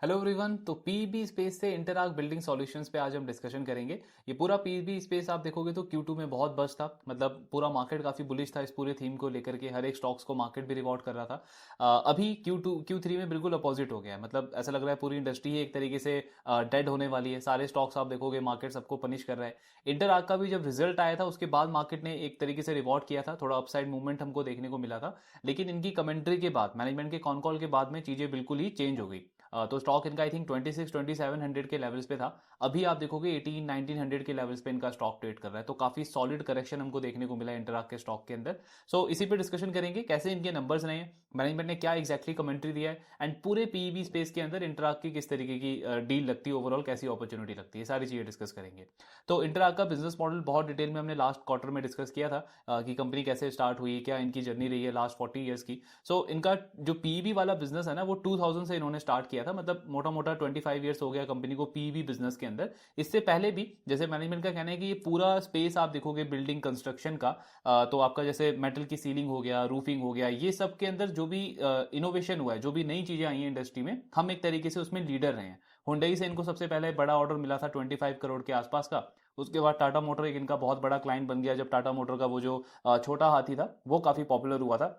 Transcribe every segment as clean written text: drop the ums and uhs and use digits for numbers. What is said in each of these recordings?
Hello everyone. तो PEB space से इंटरआर्क building solutions पे आज हम डिस्कशन करेंगे। ये पूरा पीईबी स्पेस आप देखोगे तो Q2 में बहुत बस्ट था, मतलब पूरा मार्केट काफी बुलिश था इस पूरे थीम को लेकर के। हर एक स्टॉक्स को मार्केट भी रिवॉर्ड कर रहा था। अभी Q3 में बिल्कुल अपोजिट हो गया है, मतलब ऐसा लग रहा है पूरी इंडस्ट्री ही एक तरीके से डेड होने वाली है। सारे स्टॉक्स आप देखोगे मार्केट सबको पनिश कर रहा है। इंटरआर्क का भी जब रिजल्ट आया था उसके बाद मार्केट ने एक तरीके से रिवॉर्ड किया था, थोड़ा अपसाइड मूवमेंट हमको देखने को मिला था। लेकिन इनकी कमेंट्री के बाद, मैनेजमेंट के कॉन कॉल के बाद में चीजें बिल्कुल ही चेंज हो गई। तो स्टॉक इनका आई थिंक 26-2700 के लेवल्स पे था। अभी आप देखोगे 18-1900 के लेवल्स पे इनका स्टॉक ट्रेड कर रहा है। तो काफी सॉलिड करेक्शन हमको देखने को मिला इंटरआर्क के स्टॉक के अंदर। सो इसी पे डिस्कशन करेंगे कैसे इनके नंबर्स रहे हैं, मैनेजमेंट ने क्या एक्जैक्टली कमेंट्री दिया है, एंड पूरे पीईबी स्पेस के अंदर इंटरआर्क की किस तरीके की डील लगती है, ओवरऑल कैसी अपॉर्चुनिटी लगती है, सारी चीजें डिस्कस करेंगे। तो इंटरआर्क का बिजनेस मॉडल बहुत डिटेल में हमने लास्ट क्वार्टर में डिस्कस किया था कि कंपनी कैसे स्टार्ट हुई, क्या इनकी जर्नी रही है लास्ट 40 ईयर्स की। सो इनका जो पीईबी वाला बिजनेस है ना वो 2000 से इन्होंने स्टार्ट किया था, मतलब मोटा मोटा 25 ईयर्स हो गया कंपनी को पीईबी बिजनेस के अंदर। इससे पहले भी जैसे मैनेजमेंट का कहना है कि ये पूरा स्पेस आप देखोगे बिल्डिंग कंस्ट्रक्शन का, तो आपका जैसे मेटल की सीलिंग हो गया, रूफिंग हो गया, ये सब के अंदर जो भी इनोवेशन हुआ है, जो भी नई चीजें आई हैं इंडस्ट्री में, हम एक तरीके से उसमें लीडर रहे हैं। हुंडई से इनको सबसे पहले बड़ा ऑर्डर मिला था 25 करोड़ के आसपास का। उसके बाद टाटा मोटर एक इनका बहुत बड़ा क्लाइंट बन गया, जब टाटा मोटर का वो जो छोटा हाथी था वो काफी पॉपुलर हुआ था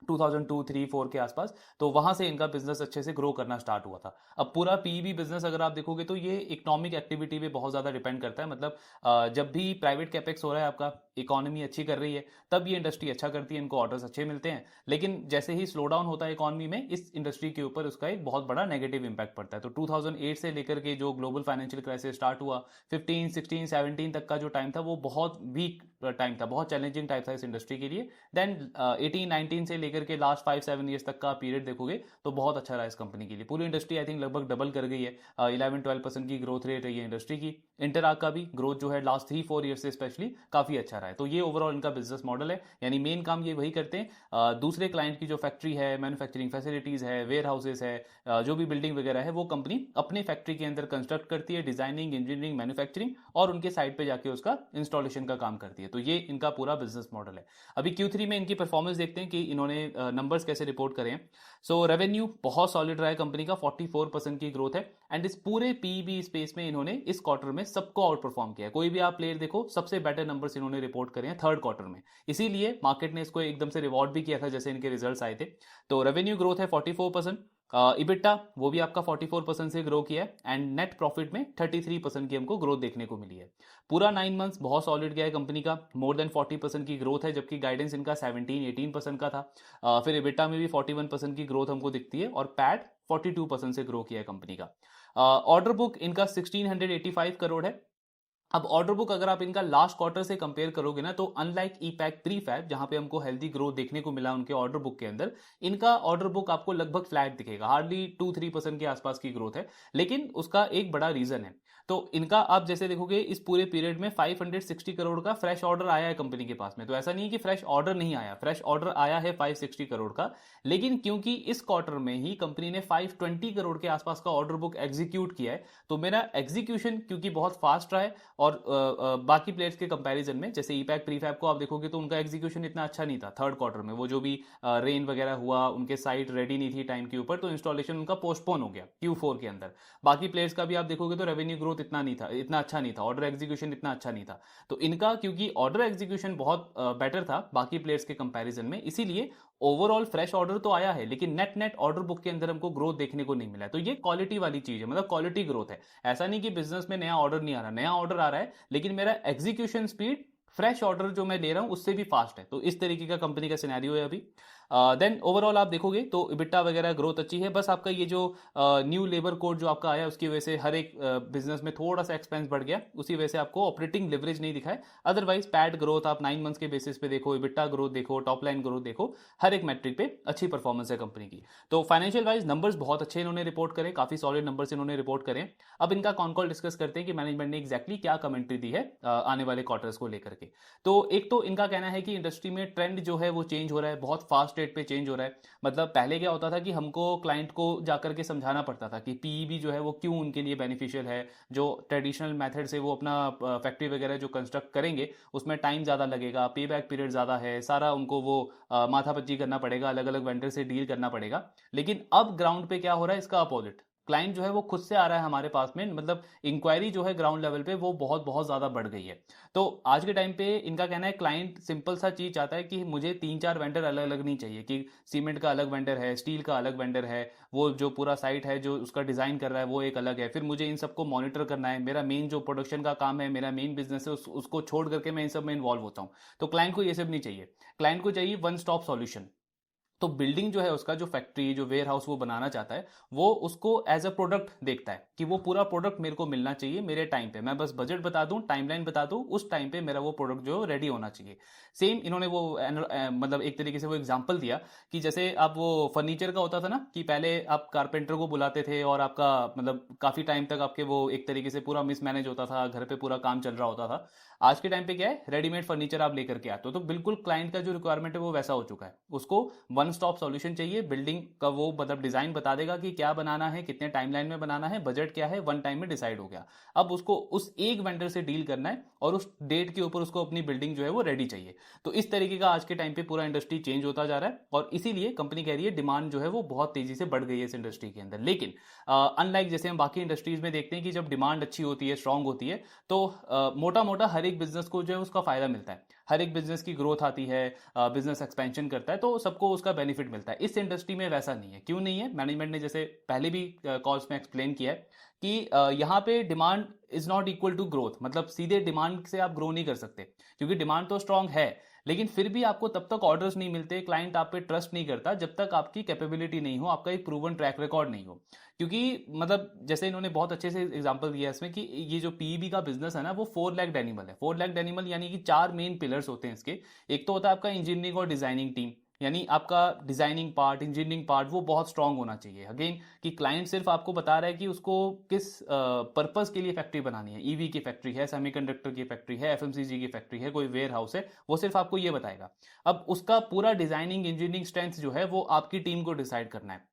2002, 3, 4 के आसपास। तो वहां से इनका बिजनेस अच्छे से ग्रो करना स्टार्ट हुआ था। अब पूरा पीईबी बिजनेस अगर आप देखोगे तो ये इकोनॉमिक एक्टिविटी पे बहुत ज्यादा डिपेंड करता है, मतलब जब भी प्राइवेट कैपेक्स हो रहा है, आपका इकोनॉमी अच्छी कर रही है, तब ये इंडस्ट्री अच्छा करती है, इनको ऑर्डर्स अच्छे मिलते हैं। लेकिन जैसे ही स्लो डाउन होता है इकोनॉमी में, इस इंडस्ट्री के ऊपर उसका एक बहुत बड़ा नेगेटिव इंपैक्ट पड़ता है। तो 2008 से लेकर के जो ग्लोबल फाइनेंशियल क्राइसिस स्टार्ट हुआ, 15, 16, 17 तक का जो टाइम था वो बहुत वीक टाइम था, बहुत चैलेंजिंग टाइम था इस इंडस्ट्री के लिए। देन 18-19 से लेकर के लास्ट 5-7 ईयर्स तक का पीरियड देखोगे तो बहुत अच्छा रहा इस कंपनी के लिए। पूरी इंडस्ट्री आई थिंक लगभग डबल कर गई है। 11-12% की ग्रोथ रेट है ये इंडस्ट्री की। इंटरआर्क का भी ग्रोथ जो है लास्ट 3-4 ईयर से स्पेशली काफी अच्छा रहा है। तो ये ओवरऑल इनका बिजनेस मॉडल है, यानी मेन काम ये वही करते हैं। दूसरे क्लाइंट की जो फैक्ट्री है, मैन्युफैक्चरिंग फैसिलिटीज है, वेयर हाउसेज है, जो भी बिल्डिंग वगैरह है, वो कंपनी अपने फैक्ट्री के अंदर कंस्ट्रक्ट करती है, डिजाइनिंग, इंजीनियरिंग, मैन्युफैक्चरिंग, और उनके साइट पे जाके उसका इंस्टॉलेशन का काम करती है। तो ये इनका पूरा बिजनेस मॉडल है। अभी Q3 में इनकी परफॉर्मेंस देखते हैं कि इन्होंने नंबर्स कैसे रिपोर्ट करें। सो रेवेन्यू बहुत सॉलिड रहा है कंपनी का, 44% की ग्रोथ है। एंड इस पूरे पीईबी स्पेस में इन्होंने इस क्वार्टर में सबको आउट परफॉर्म किया है। कोई भी आप प्लेयर देखो, सबसे बेटर नंबर्स इन्होंने रिपोर्ट करे हैं थर्ड क्वार्टर में। इसीलिए मार्केट ने इसको एकदम से रिवॉर्ड भी किया था जैसे इनके रिजल्ट्स आए थे। तो रेवेन्यू ग्रोथ है 44%, इबिटा वो भी आपका 44% से ग्रो किया है, एंड नेट प्रॉफिट में 33% की हमको ग्रोथ देखने को मिली है। पूरा 9 मंथ्स बहुत सॉलिड गया है कंपनी का, मोर देन 40% की ग्रोथ है, जबकि गाइडेंस इनका 17-18% का था। फिर इबिटा में भी 41% की ग्रोथ हमको दिखती है, और पैट 42% से ग्रो किया है कंपनी का। ऑर्डर बुक इनका 1685 करोड़ है। अब ऑर्डर बुक अगर आप इनका लास्ट क्वार्टर से कंपेयर करोगे ना, तो अनलाइक ईपैक प्रीफैब जहां पे हमको हेल्दी ग्रोथ देखने को मिला उनके ऑर्डर बुक के अंदर, इनका ऑर्डर बुक आपको लगभग फ्लैट दिखेगा, हार्डली 2-3% के आसपास की ग्रोथ है। लेकिन उसका एक बड़ा रीजन है। तो इनका आप जैसे देखोगे इस पूरे पीरियड में 560 करोड़ का फ्रेश ऑर्डर आया है कंपनी के पास में। तो ऐसा नहीं है कि फ्रेश ऑर्डर नहीं आया, फ्रेश ऑर्डर आया है 560 करोड़ का। लेकिन क्योंकि इस क्वार्टर में ही कंपनी ने 520 करोड़ के आसपास का ऑर्डर बुक एग्जीक्यूट किया है, तो मेरा एग्जीक्यूशन क्योंकि बहुत फास्ट रहा है, और बाकी प्लेयर्स के कंपैरिजन में, जैसे ईपैक प्रीफैब को आप देखोगे तो उनका एग्जीक्यूशन इतना अच्छा नहीं था थर्ड क्वार्टर में। वो जो भी रेन वगैरह हुआ, उनके साइट रेडी नहीं थी टाइम के ऊपर, तो इंस्टॉलेशन उनका पोस्टपोन हो गया Q4 के अंदर। बाकी प्लेयर्स का भी आप देखोगे तो रेवेन्यू ग्रोथ इतना नहीं था, इतना अच्छा नहीं था, ऑर्डर एग्जीक्यूशन इतना अच्छा नहीं था। तो इनका क्योंकि ऑर्डर एग्जीक्यूशन बहुत बेटर था बाकी प्लेयर्स के कंपैरिजन में, इसीलिए ओवरऑल फ्रेश ऑर्डर तो आया है, लेकिन नेट नेट ऑर्डर बुक के अंदर हमको ग्रोथ देखने को नहीं मिला है। तो ये क्वालिटी वाली चीज है, मतलब क्वालिटी ग्रोथ है। ऐसा नहीं कि बिजनेस में नया ऑर्डर नहीं आ रहा, नया ऑर्डर आ रहा है, लेकिन मेरा एग्जीक्यूशन स्पीड फ्रेश ऑर्डर जो मैं ले रहा हूं उससे भी फास्ट है। तो इस तरीके का कंपनी का सिनेरियो है अभी। देन ओवरऑल आप देखोगे तो इबिटा वगैरह ग्रोथ अच्छी है। बस आपका ये जो न्यू लेबर कोड जो आपका आया उसकी वजह से हर एक बिजनेस में थोड़ा सा एक्सपेंस बढ़ गया, उसी वजह से आपको ऑपरेटिंग लिवरेज नहीं दिखा है। अदरवाइज पैड ग्रोथ आप 9 मंथ्स के बेसिस पे देखो, इबिटा ग्रोथ देखो, टॉप लाइन ग्रोथ देखो, हर एक मैट्रिक पे अच्छी परफॉर्मेंस है कंपनी की। तो फाइनेंशियल वाइज नंबर्स बहुत अच्छे इन्होंने रिपोर्ट करे, काफी सॉलिड नंबर्स इन्होंने रिपोर्ट करे। अब इनका कॉन कॉल डिस्कस करते हैं कि मैनेजमेंट ने एक्जैक्टली क्या कमेंट्री दी है आने वाले क्वार्टर्स को लेकर के। तो एक तो इनका कहना है कि इंडस्ट्री में ट्रेंड जो है वो चेंज हो रहा है, बहुत फास्ट रेट पे चेंज हो रहा है। मतलब पहले क्या होता था कि हमको क्लाइंट को जाकर के समझाना पड़ता था कि पीईबी जो है वो क्यों उनके लिए बेनिफिशियल है। जो ट्रेडिशनल मेथड से वो अपना फैक्ट्री वगैरह जो कंस्ट्रक्ट करेंगे उसमें टाइम ज़्यादा लगेगा, पे बैक पीरियड ज़्यादा है, सारा उनको वो माथापच्ची करना पड़ेगा, अलग अलग वेंडर से डील करना पड़ेगा। लेकिन अब ग्राउंड पे क्या हो रहा है, इसका अपोजिट। क्लाइंट जो है वो खुद से आ रहा है हमारे पास में, मतलब इंक्वायरी जो है ग्राउंड लेवल पे वो बहुत बहुत ज़्यादा बढ़ गई है। तो आज के टाइम पे इनका कहना है क्लाइंट सिंपल सा चीज़ चाहता है कि मुझे 3-4 वेंडर अलग अलग नहीं चाहिए, कि सीमेंट का अलग वेंडर है, स्टील का अलग वेंडर है, वो जो पूरा साइट है जो उसका डिज़ाइन कर रहा है वो एक अलग है, फिर मुझे इन सबको मॉनिटर करना है, मेरा मेन जो प्रोडक्शन का काम है, मेरा मेन बिजनेस है, उसको छोड़ करके मैं इन सब में इन्वॉल्व होता हूँ। तो क्लाइंट को ये सब नहीं चाहिए, क्लाइंट को चाहिए वन स्टॉप सॉल्यूशन। तो बिल्डिंग जो है उसका, जो फैक्ट्री जो वेयर हाउस वो बनाना चाहता है, वो उसको एज अ प्रोडक्ट देखता है कि वो पूरा प्रोडक्ट मेरे को मिलना चाहिए मेरे टाइम पे, मैं बस बजट बता दूं, टाइमलाइन बता दूं, उस टाइम पे मेरा वो प्रोडक्ट जो रेडी होना चाहिए। सेम इन्होंने वो मतलब एक तरीके से वो एग्जांपल दिया कि जैसे आप वो फर्नीचर का होता था ना, कि पहले आप कारपेंटर को बुलाते थे और आपका मतलब काफी टाइम तक आपके वो एक तरीके से पूरा मिसमैनेज होता था, घर पे पूरा काम चल रहा होता था। आज के टाइम पे क्या है, रेडीमेड फर्नीचर आप लेकर के आते हो, तो बिल्कुल क्लाइंट का जो रिक्वायरमेंट है वो वैसा हो चुका है, उसको वन स्टॉप सॉल्यूशन चाहिए। बिल्डिंग का वो मतलब डिजाइन बता देगा कि क्या बनाना है, कितने टाइमलाइन में बनाना है, बजट क्या है, वन टाइम में डिसाइड हो गया। अब उसको उस एक वेंडर से डील करना है और उस डेट के ऊपर उसको अपनी बिल्डिंग जो है वो रेडी चाहिए। तो इस तरीके का आज के टाइम पे पूरा इंडस्ट्री चेंज होता जा रहा है, और इसीलिए कंपनी कह रही है डिमांड जो है वो बहुत तेजी से बढ़ गई है इस इंडस्ट्री के अंदर। लेकिन अनलाइक जैसे हम बाकी इंडस्ट्रीज में देखते हैं कि जब डिमांड अच्छी होती है, स्ट्रांग होती है, तो मोटा मोटा हर एक बिजनेस को जो है उसका फायदा मिलता है, हर एक बिजनेस की ग्रोथ आती है, बिजनेस एक्सपेंशन करता है, तो सबको उसका बेनिफिट मिलता है। इस इंडस्ट्री में वैसा नहीं है। क्यों नहीं है? मैनेजमेंट ने जैसे पहले भी कॉल्स में एक्सप्लेन किया है कि यहाँ पे demand is not equal to growth, मतलब सीधे डिमांड से आप ग्रो नहीं कर सकते, क्योंकि डिमांड तो स्ट्रांग है, लेकिन फिर भी आपको तब तक ऑर्डर्स नहीं मिलते, क्लाइंट आप पे ट्रस्ट नहीं करता जब तक आपकी कैपेबिलिटी नहीं हो, आपका एक प्रूवन ट्रैक रिकॉर्ड नहीं हो। क्योंकि मतलब जैसे इन्होंने बहुत अच्छे से एग्जांपल दिया इसमें कि ये जो पीईबी का बिजनेस है ना, वो 4 लाख डेनिमल है। 4 लाख डेनिमल यानी कि 4 मेन पिलर्स होते हैं इसके। एक तो होता है आपका इंजीनियरिंग और डिजाइनिंग टीम, यानी आपका डिजाइनिंग पार्ट, इंजीनियरिंग पार्ट वो बहुत स्ट्रांग होना चाहिए। अगेन कि क्लाइंट सिर्फ आपको बता रहा है कि उसको किस पर्पस के लिए फैक्ट्री बनानी है, ईवी की फैक्ट्री है, सेमीकंडक्टर की फैक्ट्री है, एफएमसीजी की फैक्ट्री है, कोई वेयर हाउस है, वो सिर्फ आपको ये बताएगा। अब उसका पूरा डिजाइनिंग इंजीनियरिंग स्ट्रेंथ जो है वो आपकी टीम को डिसाइड करना है,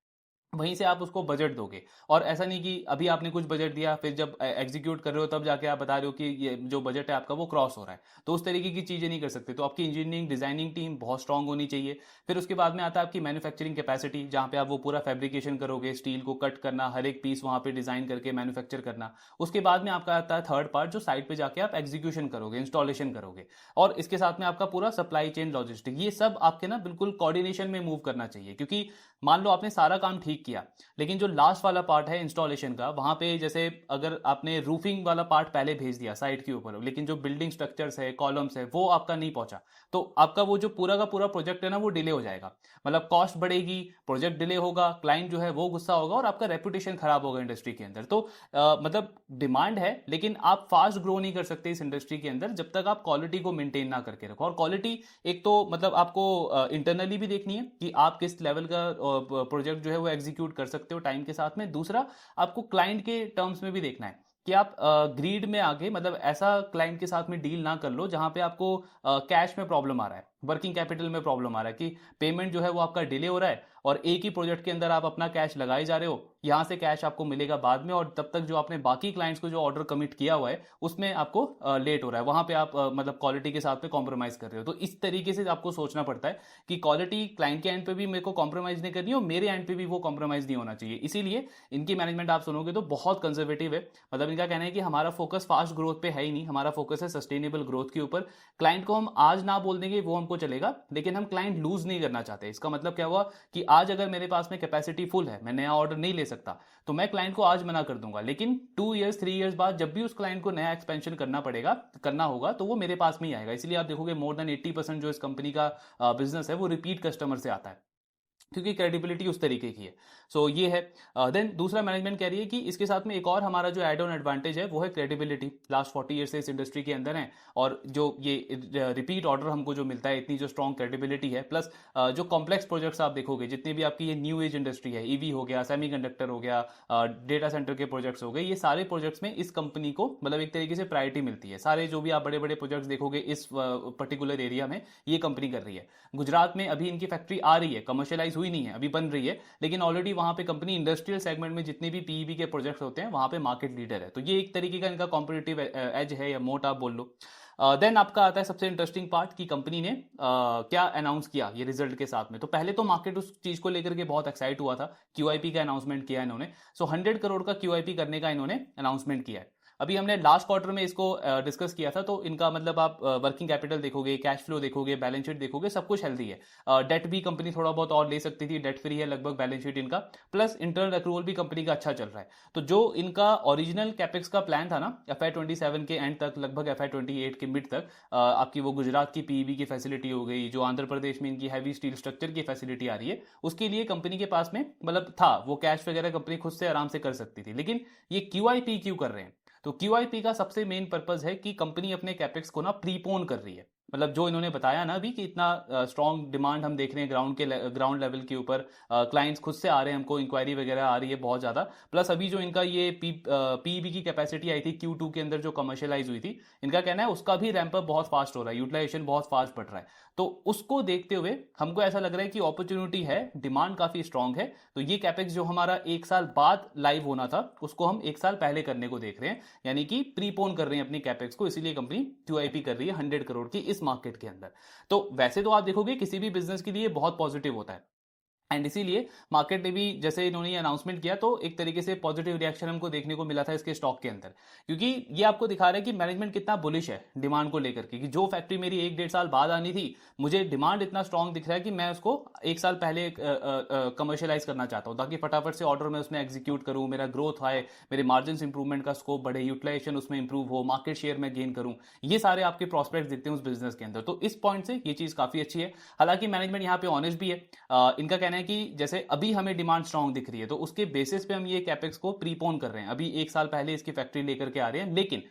वहीं से आप उसको बजट दोगे। और ऐसा नहीं कि अभी आपने कुछ बजट दिया, फिर जब एग्जीक्यूट कर रहे हो तब जाके आप बता रहे हो कि ये जो बजट है आपका वो क्रॉस हो रहा है, तो उस तरीके की चीजें नहीं कर सकते। तो आपकी इंजीनियरिंग डिजाइनिंग टीम बहुत स्ट्रांग होनी चाहिए। फिर उसके बाद में आता है आपकी मैन्युफैक्चरिंग कैपेसिटी, जहां पे आप वो पूरा फैब्रिकेशन करोगे, स्टील को कट करना, हर एक पीस वहां पे डिजाइन करके मैन्युफैक्चर करना। उसके बाद में आपका आता है थर्ड पार्ट, जो साइड पे जाके आप एग्जीक्यूशन करोगे, इंस्टॉलेशन करोगे, और इसके साथ में आपका पूरा सप्लाई चेन लॉजिस्टिक, ये सब आपके ना बिल्कुल कोऑर्डिनेशन में मूव करना चाहिए। क्योंकि मान लो आपने सारा काम ठीक किया, लेकिन जो लास्ट वाला पार्ट है इंस्टॉलेशन का, वहां पे जैसे अगर आपने रूफिंग वाला पार्ट पहले भेज दिया साइट के ऊपर, लेकिन जो बिल्डिंग स्ट्रक्चर्स है, कॉलम्स है, वो आपका नहीं पहुंचा, तो आपका वो जो पूरा का पूरा प्रोजेक्ट है ना वो डिले हो जाएगा। मतलब कॉस्ट बढ़ेगी, प्रोजेक्ट डिले होगा, क्लाइंट जो है वो गुस्सा होगा, और आपका रेपुटेशन खराब होगा इंडस्ट्री के अंदर। तो मतलब डिमांड है, लेकिन आप फास्ट ग्रो नहीं कर सकते इस इंडस्ट्री के अंदर जब तक आप क्वालिटी को मेंटेन ना करके रखो। और क्वालिटी एक तो मतलब आपको इंटरनली भी देखनी है कि आप किस लेवल का प्रोजेक्ट जो है वो एग्जीक्यूट कर सकते हो टाइम के साथ में। दूसरा, आपको क्लाइंट के टर्म्स में भी देखना है कि आप ग्रीड में आगे, मतलब ऐसा क्लाइंट के साथ में डील ना कर लो जहां पे आपको कैश में प्रॉब्लम आ रहा है, वर्किंग कैपिटल में प्रॉब्लम आ रहा है, कि पेमेंट जो है वो आपका डिले हो रहा है, और एक ही प्रोजेक्ट के अंदर आप अपना कैश लगाए जा रहे हो, यहां से कैश आपको मिलेगा बाद में, और तब तक जो आपने बाकी क्लाइंट्स को जो ऑर्डर कमिट किया हुआ है उसमें आपको लेट हो रहा है, वहां पे आप मतलब क्वालिटी के साथ में कॉम्प्रोमाइज कर रहे हो। तो इस तरीके से आपको सोचना पड़ता है कि क्वालिटी क्लाइंट के एंड पे भी मेरे को कॉम्प्रोमाइज नहीं करनी है, और मेरे एंड पे भी वो कॉम्प्रोमाइज नहीं होना चाहिए। इसीलिए इनकी मैनेजमेंट आप सुनोगे तो बहुत कंजर्वेटिव है। मतलब इनका कहना है कि हमारा फोकस फास्ट ग्रोथ पे है ही नहीं, हमारा फोकस है सस्टेनेबल ग्रोथ के ऊपर। क्लाइंट को हम आज ना बोल देंगे वो हमको चलेगा, लेकिन हम क्लाइंट लूज नहीं करना चाहते। इसका मतलब क्या हुआ कि आज अगर मेरे पास में कैपेसिटी फुल है, मैं नया ऑर्डर नहीं ले सकता, तो मैं क्लाइंट को आज मना कर दूंगा, लेकिन 2 इयर्स 3 इयर्स बाद जब भी उस क्लाइंट को नया एक्सपेंशन करना होगा, तो वो मेरे पास में ही आएगा। इसलिए आप देखोगे मोर देन 80% जो इस कंपनी का बिजनेस है वो रिपीट कस्टमर से आता है, क्योंकि क्रेडिबिलिटी उस तरीके की है। सो ये है। देन दूसरा, मैनेजमेंट कह रही है कि इसके साथ में एक और हमारा जो एड ऑन एडवांटेज है वो है क्रेडिबिलिटी। लास्ट 40 ईयर से इस इंडस्ट्री के अंदर है, और जो ये रिपीट ऑर्डर हमको जो मिलता है, इतनी जो स्ट्रॉन्ग क्रेडिबिलिटी है, प्लस जो कॉम्प्लेक्स प्रोजेक्ट्स आप देखोगे, जितने भी आपकी ये न्यू एज इंडस्ट्री है, ईवी हो गया, सेमीकंडक्टर हो गया, डेटा सेंटर के प्रोजेक्ट्स हो गए, ये सारे प्रोजेक्ट्स में इस कंपनी को मतलब एक तरीके से प्रायोरिटी मिलती है। सारे जो भी आप बड़े बड़े प्रोजेक्ट्स देखोगे इस पर्टिकुलर एरिया में, ये कंपनी कर रही है। गुजरात में अभी इनकी फैक्ट्री आ रही है, कमर्शियलाइज हुई नहीं है, अभी बन रही है, लेकिन ऑलरेडी वहां पे कंपनी इंडस्ट्रियल सेगमेंट में जितने भी पीईबी के प्रोजेक्ट्स होते हैं वहां पे मार्केट लीडर है। तो ये एक तरीके का इनका कॉम्पिटिटिव एज है, या मोट आप बोल लो। देन आपका आता है सबसे इंटरेस्टिंग पार्ट कि कंपनी ने क्या अनाउंस किया ये रिजल्ट के साथ में। तो पहले तो मार्केट उस चीज को लेकर के बहुत एक्साइट हुआ था, क्यूआईपी का अनाउंसमेंट किया इन्होंने। सो 100 करोड़ का क्यूआईपी करने का इन्होंने अनाउंसमेंट किया है। अभी हमने लास्ट क्वार्टर में इसको डिस्कस किया था, तो इनका मतलब आप वर्किंग कैपिटल देखोगे, कैश फ्लो देखोगे, बैलेंस शीट देखोगे, सब कुछ हेल्दी है। डेट भी कंपनी थोड़ा बहुत और ले सकती थी, डेट फ्री है लगभग बैलेंस शीट इनका, प्लस इंटरनल अक्रूवल भी कंपनी का अच्छा चल रहा है। तो जो इनका ओरिजिनल कैपेक्स का प्लान था ना FY27 के एंड तक, लगभग FY28 के मिड तक, आपकी वो गुजरात की पीईबी की फैसिलिटी हो गई, जो आंध्र प्रदेश में इनकी हैवी स्टील स्ट्रक्चर की फैसिलिटी आ रही है, उसके लिए कंपनी के पास में मतलब था वो कैश वगैरह, कंपनी खुद से आराम से कर सकती थी। लेकिन ये क्यूआईपी क्यों कर रहे हैं? तो क्यूआईपी का सबसे मेन पर्पज है कि कंपनी अपने कैपेक्स को ना प्रीपोन कर रही है। मतलब जो इन्होंने बताया ना अभी कि इतना स्ट्रॉन्ग डिमांड हम देख रहे हैं ग्राउंड लेवल के ऊपर, क्लाइंट्स खुद से आ रहे हैं, हमको इंक्वायरी वगैरह आ रही है बहुत ज़्यादा। प्लस अभी जो इनका ये पीईबी की कैपेसिटी आई थी Q2 के अंदर जो कमर्शियलाइज हुई थी, इनका कहना है उसका भी रैंप अप बहुत फास्ट हो रहा है, यूटिलाइजेशन बहुत फास्ट बढ़ रहा है। तो उसको देखते हुए हमको ऐसा लग रहा है कि अपॉर्चुनिटी है, डिमांड काफ़ी स्ट्रांग है। तो ये कैपेक्स जो हमारा 1 साल बाद लाइव होना था, उसको हम 1 साल पहले करने को देख रहे हैं, यानी कि प्रीपोन कर रहे हैं अपनी कैपेक्स को। इसीलिए कंपनी क्यूआईपी कर रही है 100 करोड़ की इस मार्केट के अंदर। तो वैसे तो आप देखोगे किसी भी बिजनेस के लिए बहुत पॉजिटिव होता है, एंड इसीलिए मार्केट ने भी जैसे इन्होंने ये अनाउंसमेंट किया तो एक तरीके से पॉजिटिव रिएक्शन हमको देखने को मिला था इसके स्टॉक के अंदर, क्योंकि ये आपको दिखा रहा है कि मैनेजमेंट कितना बुलिश है डिमांड को लेकर के, कि जो फैक्ट्री मेरी 1-1.5 साल बाद आनी थी, मुझे डिमांड इतना स्ट्रांग दिख रहा है कि मैं उसको 1 साल पहले कमर्शियलाइज करना चाहता हूँ, ताकि फटाफट से ऑर्डर में उसमें एग्जीक्यूट करूँ, मेरा ग्रोथ आए, मेरे मार्जिन इंप्रूवमेंट का स्कोप बढ़े, यूटिलाइजेशन उसमें इंप्रूव हो, मार्केट शेयर में गेन करूँ। ये सारे आपके प्रॉस्पेक्ट दिखते हैं उस बिजनेस के अंदर। तो इस पॉइंट से ये चीज़ काफ़ी अच्छी है। हालांकि मैनेजमेंट यहाँ पे ऑनेस्ट भी है। इनका कहना है कि जैसे अभी हमें डिमांड स्ट्रांग दिख रही है, तो उसके बेसिस पे हम ये कैपेक्स को प्रीपोन कर रहे हैं, अभी 1 साल पहले इसकी फैक्ट्री लेकर के आ रहे हैं। लेकिन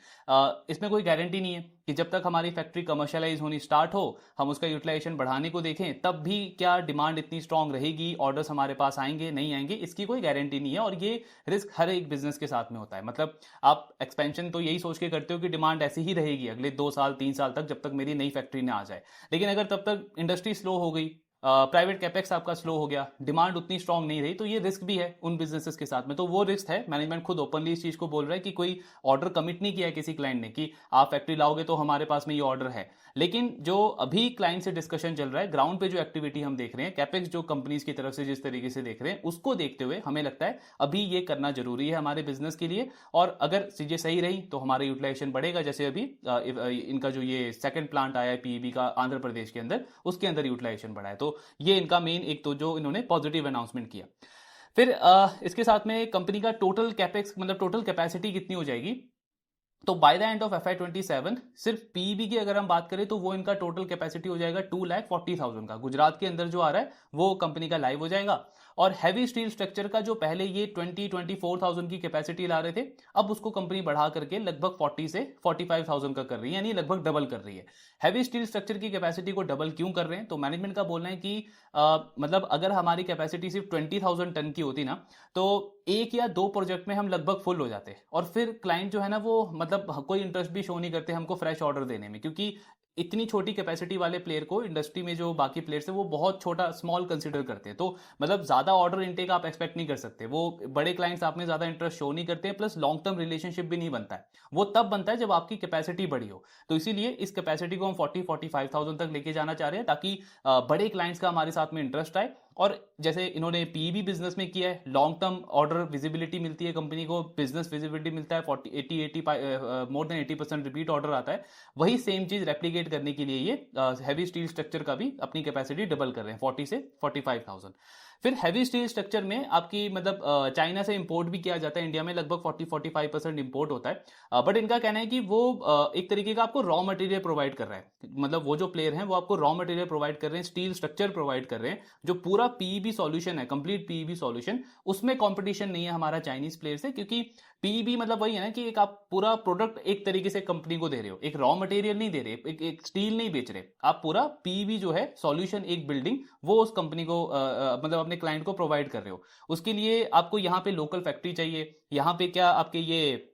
इसमें कोई गारंटी नहीं है कि जब तक हमारी फैक्ट्री कमर्शियलाइज होनी स्टार्ट हो, हम उसका यूटिलाइजेशन बढ़ाने को देखें, तब भी क्या डिमांड इतनी स्ट्रांग रहेगी, ऑर्डर्स हमारे पास आएंगे नहीं आएंगे, इसकी कोई गारंटी नहीं है। और ये रिस्क हर एक बिजनेस के साथ में होता है। मतलब आप एक्सपेंशन तो यही सोच के करते हो कि डिमांड ऐसी ही रहेगी अगले 2 साल 3 साल तक, जब तक मेरी नई फैक्ट्री ना आ जाए। लेकिन अगर तब तक इंडस्ट्री स्लो हो गई, प्राइवेट कैपेक्स आपका स्लो हो गया, डिमांड उतनी स्ट्रांग नहीं रही, तो ये रिस्क भी है उन बिजनेसेस के साथ में। तो वो रिस्क है, मैनेजमेंट खुद ओपनली इस चीज को बोल रहा है कि कोई ऑर्डर कमिट नहीं किया है किसी क्लाइंट ने कि आप फैक्ट्री लाओगे तो हमारे पास में ये ऑर्डर है। लेकिन जो अभी क्लाइंट से डिस्कशन चल रहा है, ग्राउंड पे जो एक्टिविटी हम देख रहे हैं, कैपेक्स जो कंपनीज की तरफ से जिस तरीके से देख रहे हैं, उसको देखते हुए हमें लगता है अभी ये करना जरूरी है हमारे बिजनेस के लिए। और अगर चीजें सही रही तो हमारा यूटिलाइजेशन बढ़ेगा, जैसे अभी इनका जो ये सेकंड प्लांट आया है पीईबी का आंध्र प्रदेश के अंदर, उसके अंदर यूटिलाइजेशन बढ़ा है। तो ये इनका मेन एक तो जो इन्होंने पॉजिटिव अनाउंसमेंट किया। फिर इसके साथ में कंपनी का टोटल कैपेक्स मतलब टोटल कैपेसिटी कितनी हो जाएगी, तो by the end of FY27 सिर्फ पीईबी की अगर हम बात करें तो वो इनका टोटल कैपेसिटी हो जाएगा 2,40,000 का। गुजरात के अंदर जो आ रहा है वो कंपनी का लाइव हो जाएगा। और हैवी स्टील स्ट्रक्चर का जो पहले ये 24,000 की कैपेसिटी ला रहे थे, अब उसको कंपनी बढ़ा करके लगभग 40 से 45,000 का कर रही है, यानी लगभग डबल कर रही है। हैवी स्टील स्ट्रक्चर की कैपेसिटी को डबल क्यों कर रहे हैं? तो मैनेजमेंट का बोलना है कि मतलब अगर हमारी कैपेसिटी सिर्फ 20,000 टन की होती ना, तो 1 या 2 प्रोजेक्ट में हम लगभग फुल हो जाते। और फिर क्लाइंट जो है ना वो मतलब कोई इंटरेस्ट भी शो नहीं करते हमको फ्रेश ऑर्डर देने में, क्योंकि इतनी छोटी कैपेसिटी वाले प्लेयर को इंडस्ट्री में जो बाकी प्लेयर्स है वो बहुत छोटा स्मॉल कंसीडर करते हैं। तो मतलब ज्यादा ऑर्डर इनटेक आप एक्सपेक्ट नहीं कर सकते, वो बड़े क्लाइंट्स आप में ज्यादा इंटरेस्ट शो नहीं करते हैं। प्लस लॉन्ग टर्म रिलेशनशिप भी नहीं बनता है, वो तब बनता है जब आपकी कैपेसिटी बड़ी हो। तो इसीलिए इस कैपेसिटी को हम 40-45,000 तक लेके जाना चाह रहे हैं, ताकि बड़े क्लाइंट्स का हमारे साथ में इंटरेस्ट आए। और जैसे इन्होंने पीईबी बिजनेस में किया है, लॉन्ग टर्म ऑर्डर विजिबिलिटी मिलती है कंपनी को, बिजनेस विजिबिलिटी मिलता है, 40 80 मोर देन 80% रिपीट ऑर्डर आता है। वही सेम चीज रेप्लीकेट करने के लिए ये हैवी स्टील स्ट्रक्चर का भी अपनी कैपेसिटी डबल कर रहे हैं 40 से 45,000। फिर हैवी स्टील स्ट्रक्चर में आपकी मतलब चाइना से इंपोर्ट भी किया जाता है, इंडिया में लगभग 40-45% इंपोर्ट होता है। बट इनका कहना है कि वो एक तरीके का आपको रॉ मटेरियल प्रोवाइड कर रहा है, मतलब वो जो प्लेयर हैं वो आपको रॉ मटेरियल प्रोवाइड कर रहे हैं, स्टील स्ट्रक्चर प्रोवाइड कर रहे हैं। जो पूरा पीईबी सॉल्यूशन है, कंप्लीट पीईबी सॉल्यूशन, उसमें कंपटीशन नहीं है हमारा चाइनीज प्लेयर से, क्योंकि पीईबी मतलब वही है ना कि एक आप पूरा प्रोडक्ट एक तरीके से कंपनी को दे रहे हो, एक रॉ मटेरियल नहीं दे रहे, एक स्टील नहीं बेच रहे आप, पूरा पीईबी जो है सॉल्यूशन, एक बिल्डिंग, वो उस कंपनी को मतलब अपने क्लाइंट को प्रोवाइड कर रहे हो। उसके लिए आपको यहाँ पे लोकल फैक्ट्री चाहिए, यहाँ पे क्या आपके ये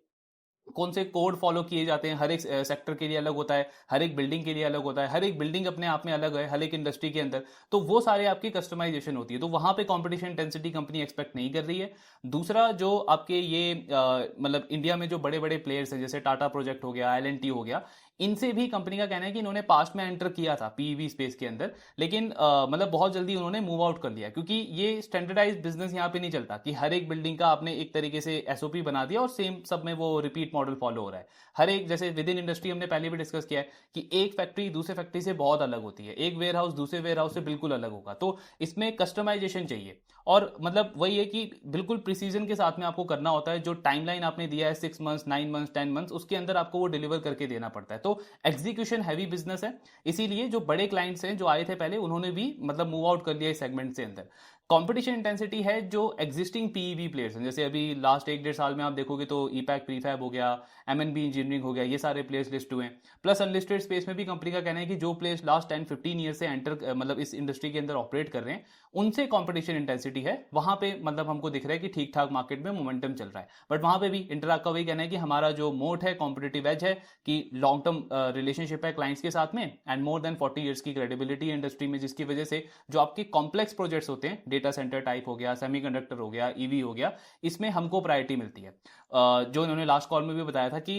कौन से कोड फॉलो किए जाते हैं, हर एक सेक्टर के लिए अलग होता है, हर एक बिल्डिंग के लिए अलग होता है, हर एक बिल्डिंग अपने आप में अलग है हर एक इंडस्ट्री के अंदर। तो वो सारे आपकी कस्टमाइजेशन होती है, तो वहां पे कंपटीशन इंटेंसिटी कंपनी एक्सपेक्ट नहीं कर रही है। दूसरा जो आपके ये मतलब इंडिया में जो बड़े बड़े प्लेयर्स हैं, जैसे टाटा प्रोजेक्ट हो गया, L&T हो गया, इनसे भी कंपनी का कहना है कि इन्होंने पास्ट में एंटर किया था पीईवी स्पेस के अंदर, लेकिन मतलब बहुत जल्दी उन्होंने मूव आउट कर लिया, क्योंकि ये स्टैंडर्डाइज बिजनेस यहाँ पे नहीं चलता कि हर एक बिल्डिंग का आपने एक तरीके से एसओपी बना दिया और सेम सब में वो रिपीट मॉडल फॉलो हो रहा है। हर एक, जैसे विद इन इंडस्ट्री हमने पहले भी डिस्कस किया है कि एक फैक्ट्री दूसरे फैक्ट्री से बहुत अलग होती है, एक वेयर हाउस दूसरे वेयर हाउस से बिल्कुल अलग होगा, तो इसमें कस्टमाइजेशन चाहिए। और मतलब वही है कि बिल्कुल प्रिसीजन के साथ में आपको करना होता है, जो टाइमलाइन आपने दिया है 6 मंथ्स 9 मंथ्स 10 मंथ्स, उसके अंदर आपको वो डिलीवर करके देना पड़ता है। तो एग्जीक्यूशन हैवी बिजनेस है, इसीलिए जो बड़े क्लाइंट्स हैं जो आए थे पहले, उन्होंने भी मतलब मूव आउट कर लिया इस सेगमेंट से अंदर। कंपटीशन इंटेंसिटी है जो एग्जिस्टिंग पीईवी प्लेयर्स हैं, जैसे अभी लास्ट 1 1.5 साल में आप देखोगे तो ईपैक प्रीफैब हो गया, एमएनबी इंजीनियरिंग हो गया, ये सारे प्लेयर्स लिस्ट हुए हैं। प्लस अनलिस्टेड स्पेस में भी कंपनी का कहना है कि जो प्लेयर्स लास्ट 10 15 ईयर से एंटर मतलब इस इंडस्ट्री के अंदर ऑपरेट कर रहे हैं, उनसे कंपटीशन इंटेंसिटी है वहां पे, मतलब हमको दिख रहा है कि ठीक ठाक मार्केट में मोमेंटम चल रहा है। बट वहां पे भी इंटरैक्ट का वही कहना है कि हमारा जो मोट है, कॉम्पिटेटिव एज है, कि लॉन्ग टर्म रिलेशनशिप है क्लाइंट्स के साथ में, एंड मोर देन 40 ईयर्स की क्रेडिबिलिटी इंडस्ट्री में, जिसकी वजह से जो आपके कॉम्प्लेक्स प्रोजेक्ट्स होते हैं, डेटा सेंटर टाइप हो गया, सेमीकंडक्टर हो गया, ईवी हो गया, इसमें हमको प्रायोरिटी मिलती है। जो इन्होंने लास्ट कॉल में भी बताया था कि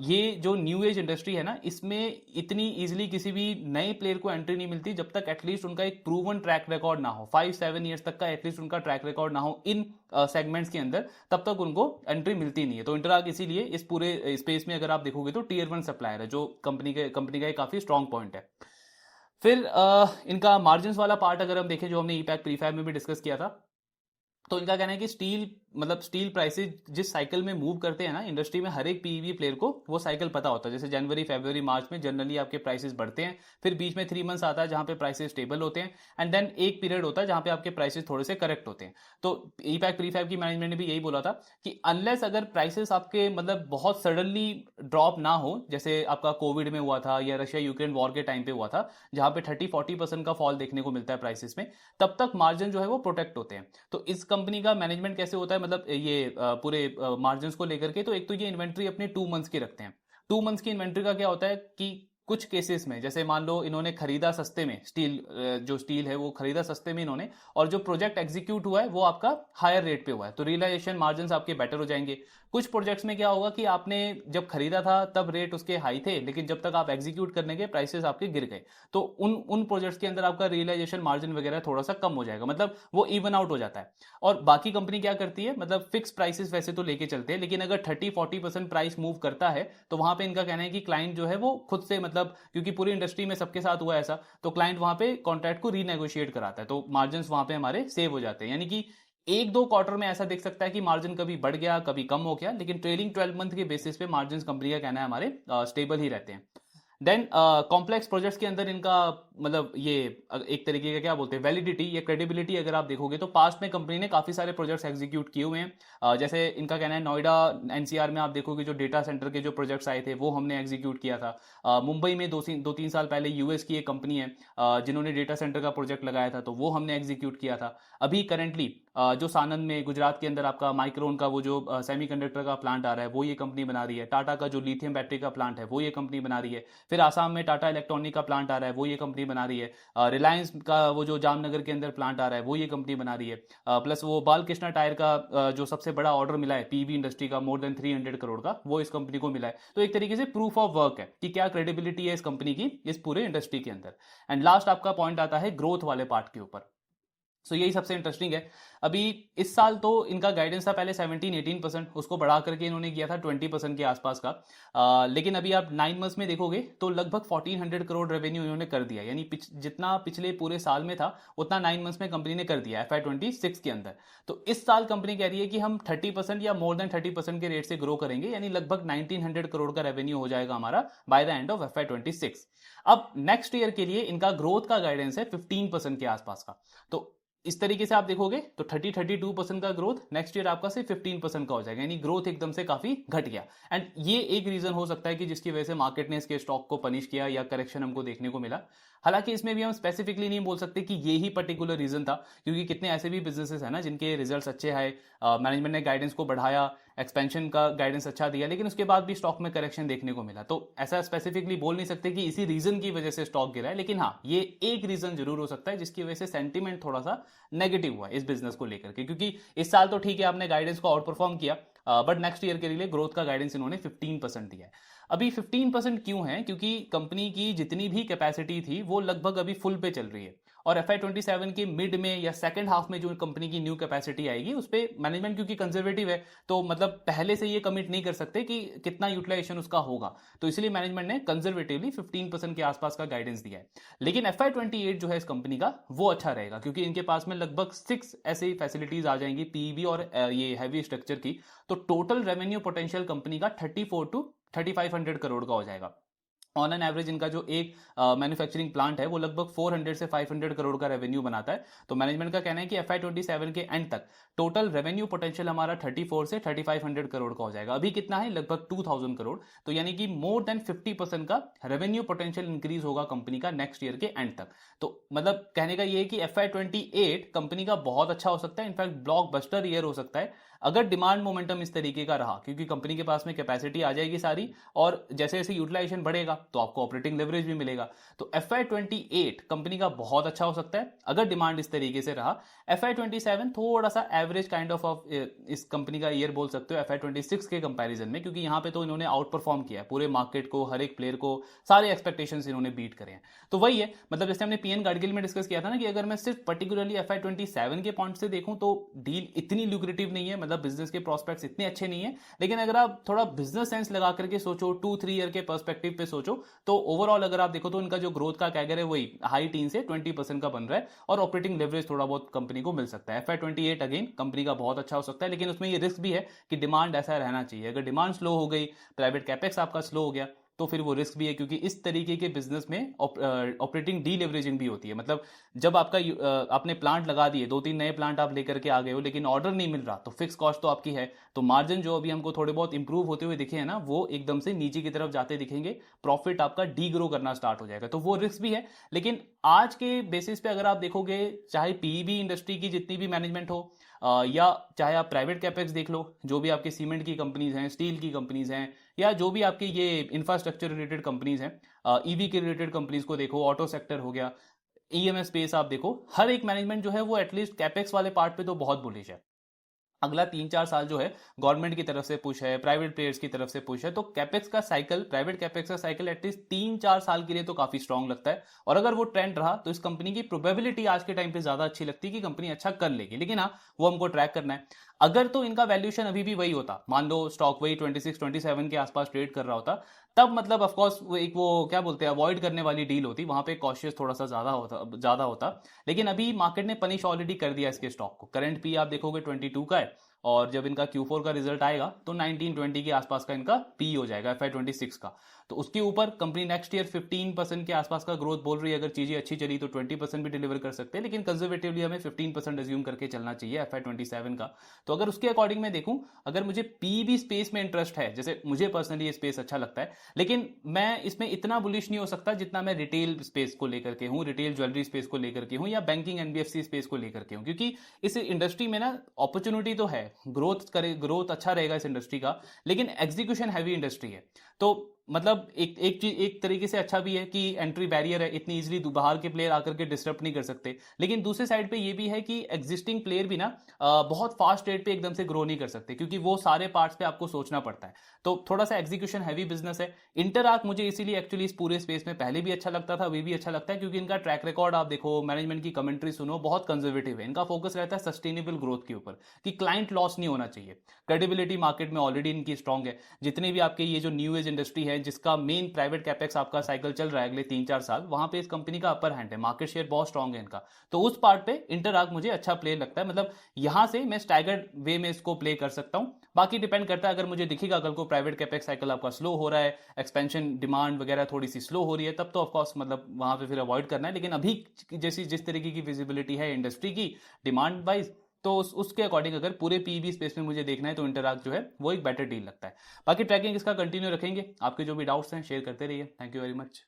ये जो न्यू एज इंडस्ट्री है ना, इसमें इतनी इजीली किसी भी नए प्लेयर को एंट्री नहीं मिलती जब तक एटलीस्ट उनका एक प्रूवन ट्रैक रिकॉर्ड ना हो, 5 7 ईयर्स तक का एटलीस्ट उनका ट्रैक रिकॉर्ड ना हो इन सेगमेंट्स के अंदर, तब तक उनको एंट्री मिलती नहीं है। तो इंटरआर्क इसीलिए इस पूरे स्पेस में अगर आप देखोगे तो टियर 1 सप्लायर है, जो कंपनी का एक काफी स्ट्रॉन्ग पॉइंट है। फिर इनका मार्जिन वाला पार्ट अगर हम देखें, जो हमने ईपैक प्रीफैब में भी डिस्कस किया था, तो इनका कहना है कि स्टील प्राइसेस जिस साइकिल में मूव करते हैं ना इंडस्ट्री में, हर एक पीईवी प्लेयर को वो साइकिल पता होता है। जैसे जनवरी फरवरी मार्च में जनरली आपके प्राइसेस बढ़ते हैं, फिर बीच में 3 मंथ्स आता है जहां पे प्राइसेस स्टेबल होते हैं, एंड देन एक पीरियड होता है जहां पे आपके प्राइसेस थोड़े से करेक्ट होते हैं। तो ईपैक प्रीफैब की मैनेजमेंट ने भी यही बोला था कि अनलेस अगर प्राइसेस आपके मतलब बहुत सडनली ड्रॉप ना हो, जैसे आपका कोविड में हुआ था या रशिया यूक्रेन वॉर के टाइम पे हुआ था, जहां पे 30 40% का फॉल देखने को मिलता है प्राइसेस में, तब तक मार्जिन जो है वो प्रोटेक्ट होते हैं। तो इस कंपनी का मैनेजमेंट कैसे होता है, मतलब ये पूरे मार्जिन को लेकर के, तो एक तो ये इन्वेंट्री अपने 2 मंथ्स की रखते हैं। 2 मंथ्स की इन्वेंट्री का क्या होता है कि कुछ केसेस में, जैसे मान लो इन्होंने खरीदा सस्ते में जो स्टील है वो खरीदा सस्ते में इन्होंने, और जो प्रोजेक्ट एग्जीक्यूट हुआ है वो आपका हायर रेट पे हुआ है, तो रियलाइजेशन मार्जिन आपके बेटर हो जाएंगे। कुछ प्रोजेक्ट्स में क्या होगा कि आपने जब खरीदा था तब रेट उसके हाई थे, लेकिन जब तक आप एग्जीक्यूट करने के प्राइसेस आपके गिर गए, तो उन प्रोजेक्ट्स के अंदर आपका रियलाइजेशन मार्जिन वगैरह थोड़ा सा कम हो जाएगा, मतलब वो इवन आउट हो जाता है। और बाकी कंपनी क्या करती है, मतलब फिक्स प्राइसेस वैसे तो लेके चलते हैं, लेकिन अगर 30 40% प्राइस मूव करता है तो वहां पे इनका कहना है कि क्लाइंट जो है वो खुद से, मतलब क्योंकि पूरी इंडस्ट्री में सबके साथ हुआ ऐसा, तो क्लाइंट वहां पे कॉन्ट्रैक्ट को रीनेगोशिएट कराता है, तो मार्जिन वहां पे हमारे सेव हो जाते हैं। यानी कि 1 2 क्वार्टर में ऐसा देख सकता है कि मार्जिन कभी बढ़ गया कभी कम हो गया, लेकिन ट्रेलिंग 12 मंथ के बेसिस पे मार्जिन कंपनी का कहना है हमारे स्टेबल ही रहते हैं। देन कॉम्प्लेक्स प्रोजेक्ट्स के अंदर इनका मतलब ये एक तरीके का क्या बोलते हैं, वैलिडिटी या क्रेडिबिलिटी अगर आप देखोगे तो पास्ट में कंपनी ने काफी सारे प्रोजेक्ट्स एग्जीक्यूट किए हुए हैं। जैसे इनका कहना है नोएडा एनसीआर में आप देखोगे जो डेटा सेंटर के जो प्रोजेक्ट्स आए थे वो हमने एग्जीक्यूट किया था। मुंबई में 2 3 साल पहले यूएस की एक कंपनी है जिन्होंने डेटा सेंटर का प्रोजेक्ट लगाया था, तो वो हमने एग्जीक्यूट किया था। अभी करेंटली जो सानंद में गुजरात के अंदर आपका माइक्रोन का वो जो सेमीकंडक्टर का प्लांट आ रहा है वो ये कंपनी बना रही है। टाटा का जो लिथियम बैटरी का प्लांट है वो ये कंपनी बना रही है। फिर आसाम में टाटा इलेक्ट्रॉनिक का प्लांट आ रहा है वो ये कंपनी बना रही है। रिलायंस का वो जो जामनगर के अंदर प्लांट आ रहा है वो ये कंपनी बना रही है। प्लस वो बालकृष्णा टायर का जो सबसे बड़ा ऑर्डर मिला है पीवी इंडस्ट्री का मोर देन 300 करोड़ का, वो इस कंपनी को मिला है। तो एक तरीके से प्रूफ ऑफ वर्क है कि क्या क्रेडिबिलिटी है इस कंपनी की इस पूरे इंडस्ट्री के अंदर। एंड लास्ट आपका पॉइंट आता है ग्रोथ वाले पार्ट के ऊपर। सो यही सबसे इंटरेस्टिंग है। अभी इस साल तो इनका गाइडेंस था पहले 17 18%, उसको बढ़ा करके इन्होंने किया था 20% के आसपास का। लेकिन अभी आप 9 मंथ्स में देखोगे तो लगभग 1400 करोड़ रेवेन्यू इन्होंने कर दिया, यानी जितना पिछले पूरे साल में था उतना 9 मंथ्स में कंपनी ने कर दिया FY26 के अंदर। तो इस साल कंपनी कह रही है कि हम 30% या मोर देन 30% के रेट से ग्रो करेंगे, यानी लगभग 1900 करोड़ का रेवेन्यू हो जाएगा हमारा by the end of FY26। अब नेक्स्ट ईयर के लिए इनका ग्रोथ का गाइडेंस है 15% के आसपास का। तो इस तरीके से आप देखोगे तो 30 32% का ग्रोथ नेक्स्ट ईयर आपका सिर्फ 15% का हो जाएगा, यानी ग्रोथ एकदम से काफी घट गया। एंड ये एक रीजन हो सकता है कि जिसकी वजह से मार्केट ने इसके स्टॉक को पनिश किया या करेक्शन हमको देखने को मिला। हालांकि इसमें भी हम स्पेसिफिकली नहीं बोल सकते कि ये ही पर्टिकुलर रीजन था, क्योंकि कितने ऐसे भी बिजनेसेस हैं ना जिनके रिजल्ट्स अच्छे आए, मैनेजमेंट ने गाइडेंस को बढ़ाया, एक्सपेंशन का गाइडेंस अच्छा दिया, लेकिन उसके बाद भी स्टॉक में करेक्शन देखने को मिला। तो ऐसा स्पेसिफिकली बोल नहीं सकते कि इसी रीजन की वजह से स्टॉक गिरा है, लेकिन हाँ ये एक रीजन जरूर हो सकता है जिसकी वजह से सेंटीमेंट थोड़ा सा नेगेटिव हुआ इस बिजनेस को लेकर के। क्योंकि इस साल तो ठीक है आपने गाइडेंस को आउट परफॉर्म किया, बट नेक्स्ट ईयर के लिए ग्रोथ का गाइडेंस इन्होंने 15% दिया है। अभी 15% क्यों है? क्योंकि कंपनी की जितनी भी कैपेसिटी थी वो लगभग अभी फुल पे चल रही है, और FY27 के मिड में या सेकंड हाफ में जो कंपनी की न्यू कैपेसिटी आएगी उस पे मैनेजमेंट क्योंकि कंजर्वेटिव है, तो मतलब पहले से ये कमिट नहीं कर सकते कि कितना यूटिलाइजेशन उसका होगा, तो इसलिए मैनेजमेंट ने कंजर्वेटिवली 15% के आसपास का गाइडेंस दिया है। लेकिन FY28 जो है इस कंपनी का वो अच्छा रहेगा, क्योंकि इनके पास में लगभग 6 ऐसी फैसिलिटीज आ जाएंगी पीईबी और ये हैवी स्ट्रक्चर की, तो टोटल रेवेन्यू पोटेंशियल कंपनी का 34 टू 3500 करोड़ का हो जाएगा। ऑन एन एवरेज इनका जो एक मैन्युफैक्चरिंग प्लांट है वो लगभग 400 से 500 करोड़ का रेवेन्यू बनाता है। तो मैनेजमेंट का कहना है कि FY27 के एंड तक टोटल रेवेन्यू पोटेंशियल हमारा 34 से 3500 करोड़ का हो जाएगा। अभी कितना है? लगभग 2000 करोड़। तो यानी कि मोर देन 50% का रेवेन्यू पोटेंशियल इंक्रीज होगा कंपनी का नेक्स्ट ईयर के एंड तक। तो मतलब कहने का ये है कि FY28 कंपनी का बहुत अच्छा हो सकता है, इनफैक्ट ब्लॉकबस्टर ईयर हो सकता है अगर डिमांड मोमेंटम इस तरीके का रहा, क्योंकि कंपनी के पास में कैपेसिटी आ जाएगी सारी, और जैसे जैसे यूटिलाइजेशन बढ़ेगा तो आपको ऑपरेटिंग लेवरेज भी मिलेगा। तो FY28 कंपनी का बहुत अच्छा हो सकता है अगर डिमांड इस तरीके से रहा। FY27 थोड़ा सा एवरेज काइंड ऑफ इस कंपनी का ईयर बोल सकते हो FY26 के कंपैरिजन में, क्योंकि यहां पे तो इन्होंने आउट परफॉर्म किया है पूरे मार्केट को, हर एक प्लेयर को, सारे एक्सपेक्टेशंस इन्होंने बीट करे हैं। तो वही है, मतलब जैसे हमने पीएन गाडगिल में डिस्कस किया था ना कि अगर मैं सिर्फ पर्टिकुलरली FY27 के पॉइंट से देखूं तो डील इतनी ल्यूक्रेटिव नहीं है, मतलब बिजनेस के प्रोस्पेक्ट्स इतने अच्छे नहीं है। लेकिन अगर आप थोड़ा बिजनेस सेंस लगा करके सोचो, 2-3 ईयर के पर्सपेक्टिव पे सोचो, तो ओवरऑल अगर आप देखो तो इनका जो ग्रोथ का कैगर है वही हाई टीन से 20% का बन रहा है, और ऑपरेटिंग लेवरेज थोड़ा बहुत कंपनी को मिल सकता है। FY28 अगेन कंपनी का बहुत अच्छा हो सकता है, लेकिन उसमें ये रिस्क भी है कि डिमांड ऐसा रहना चाहिए। अगर डिमांड स्लो हो गई, प्राइवेट कैपेक्स आपका स्लो हो गया, तो फिर वो रिस्क भी है, क्योंकि इस तरीके के बिजनेस में ऑपरेटिंग डी लेवरेजिंग भी होती है। मतलब जब आपका आपने प्लांट लगा दिए, 2-3 नए प्लांट आप लेकर के आ गए हो, लेकिन ऑर्डर नहीं मिल रहा, तो फिक्स कॉस्ट तो आपकी है, तो मार्जिन जो अभी हमको थोड़े बहुत इंप्रूव होते हुए दिखे हैं ना, वो एकदम से नीचे की तरफ जाते दिखेंगे, प्रॉफिट आपका डी ग्रो करना स्टार्ट हो जाएगा, तो वो रिस्क भी है। लेकिन आज के बेसिस पे अगर आप देखोगे, चाहे पीईबी इंडस्ट्री की जितनी भी मैनेजमेंट हो, या चाहे आप प्राइवेट कैपेक्स देख लो, जो भी आपके सीमेंट की कंपनीज हैं, स्टील की कंपनीज हैं, या जो भी आपकी ये इंफ्रास्ट्रक्चर रिलेटेड कंपनीज हैं, ईवी के रिलेटेड कंपनीज को देखो, ऑटो सेक्टर हो गया, ईएमएस स्पेस आप देखो, हर एक मैनेजमेंट जो है वो एटलीस्ट कैपेक्स वाले पार्ट पे तो बहुत बुलिश है। अगला 3-4 साल जो है गवर्नमेंट की तरफ से पुश है, प्राइवेट प्लेयर्स की तरफ से पुश है, तो कैपेक्स का साइकिल, प्राइवेट कैपेक्स का साइकिल एटलीस्ट 3-4 साल के लिए तो काफी स्ट्रांग लगता है। और अगर वो ट्रेंड रहा तो इस कंपनी की प्रोबेबिलिटी आज के टाइम पे ज्यादा अच्छी लगती है कि कंपनी अच्छा कर लेगी। लेकिन हाँ, वो हमको ट्रैक करना है। अगर तो इनका वैल्यूएशन अभी भी वही होता, मान लो स्टॉक वही 26-27 के आसपास ट्रेड कर रहा होता, तब मतलब ऑफकोर्स वो क्या बोलते हैं, अवॉइड करने वाली डील होती, वहां पे कॉशियस थोड़ा सा ज्यादा होता। लेकिन अभी मार्केट ने पनिश ऑलरेडी कर दिया इसके स्टॉक को। करंट पी आप देखोगे 22 का है, और जब इनका Q4 का रिजल्ट आएगा तो 19-20 के आसपास का इनका पी हो जाएगा FY26 का। तो उसके ऊपर कंपनी नेक्स्ट ईयर 15% के आसपास का ग्रोथ बोल रही है। अगर चीजें अच्छी चली तो 20% भी डिलीवर कर सकते हैं, लेकिन कंजर्वेटिवली हमें 15% अज्यूम करके चलना चाहिए FY27 का। तो अगर उसके अकॉर्डिंग मैं देखूं, अगर मुझे पीबी स्पेस में इंटरेस्ट है, जैसे मुझे पर्सनली ये स्पेस अच्छा लगता है, लेकिन मैं इसमें इतना बुलिश नहीं हो सकता जितना मैं रिटेल स्पेस को लेकर के हूं, रिटेल ज्वेलरी स्पेस को लेकर के हूं, या बैंकिंग एनबीएफसी स्पेस को लेकर के हूं, क्योंकि इस इंडस्ट्री में ना अपॉर्चुनिटी तो है, ग्रोथ अच्छा रहेगा इस इंडस्ट्री का, लेकिन एग्जीक्यूशन हैवी इंडस्ट्री है। तो मतलब एक तरीके से अच्छा भी है कि एंट्री बैरियर है, इतनी इजीली बाहर के प्लेयर आकर के डिस्टर्ब नहीं कर सकते। लेकिन दूसरे साइड पे ये भी है कि एग्जिस्टिंग प्लेयर भी ना बहुत फास्ट रेट पे एकदम से ग्रो नहीं कर सकते, क्योंकि वो सारे पार्ट्स पे आपको सोचना पड़ता है। तो थोड़ा सा एग्जीक्यूशन हैवी बिजनेस है। इंटरआर्क मुझे इसीलिए एक्चुअली इस पूरे स्पेस में पहले भी अच्छा लगता था, अभी भी अच्छा लगता है, क्योंकि इनका ट्रैक रिकॉर्ड आप देखो, मैनेजमेंट की कमेंट्री सुनो, बहुत कंजर्वेटिव है। इनका फोकस रहता है सस्टेनेबल ग्रोथ के ऊपर, कि क्लाइंट लॉस नहीं होना चाहिए। क्रेडिबिलिटी मार्केट में ऑलरेडी इनकी स्ट्रांग है। जितने भी आपके ये जो न्यू एज इंडस्ट्री है, जिसका मेन प्राइवेट कैपेक्स आपका साइकिल चल रहा है अगले 3-4 साल, वहां पे इस कंपनी का अपर हैंड है, मार्केट शेयर बहुत स्ट्रांग है इनका। तो उस पार्ट पे इंटरआर्क मुझे अच्छा प्ले लगता है, मतलब यहां से मैं स्टैगर्ड वे में इसको प्ले कर सकता हूं। बाकी डिपेंड करता है, अगर मुझे दिखेगा कल को प्राइवेट कैपेक्स साइकिल आपका स्लो हो रहा है, एक्सपेंशन डिमांड वगैरह थोड़ी सी स्लो हो रही है, तब तो ऑफकोर्स मतलब वहां पे फिर अवॉइड करना है। लेकिन अभी जैसी जिस तरीके की विजिबिलिटी है इंडस्ट्री की डिमांड वाइज, तो उसके अकॉर्डिंग अगर पूरे पीबी स्पेस में मुझे देखना है तो इंटरआर्क जो है वो एक बेटर डील लगता है। बाकी ट्रैकिंग इसका कंटिन्यू रखेंगे। आपके जो भी डाउट्स हैं शेयर करते रहिए। Thank you very much.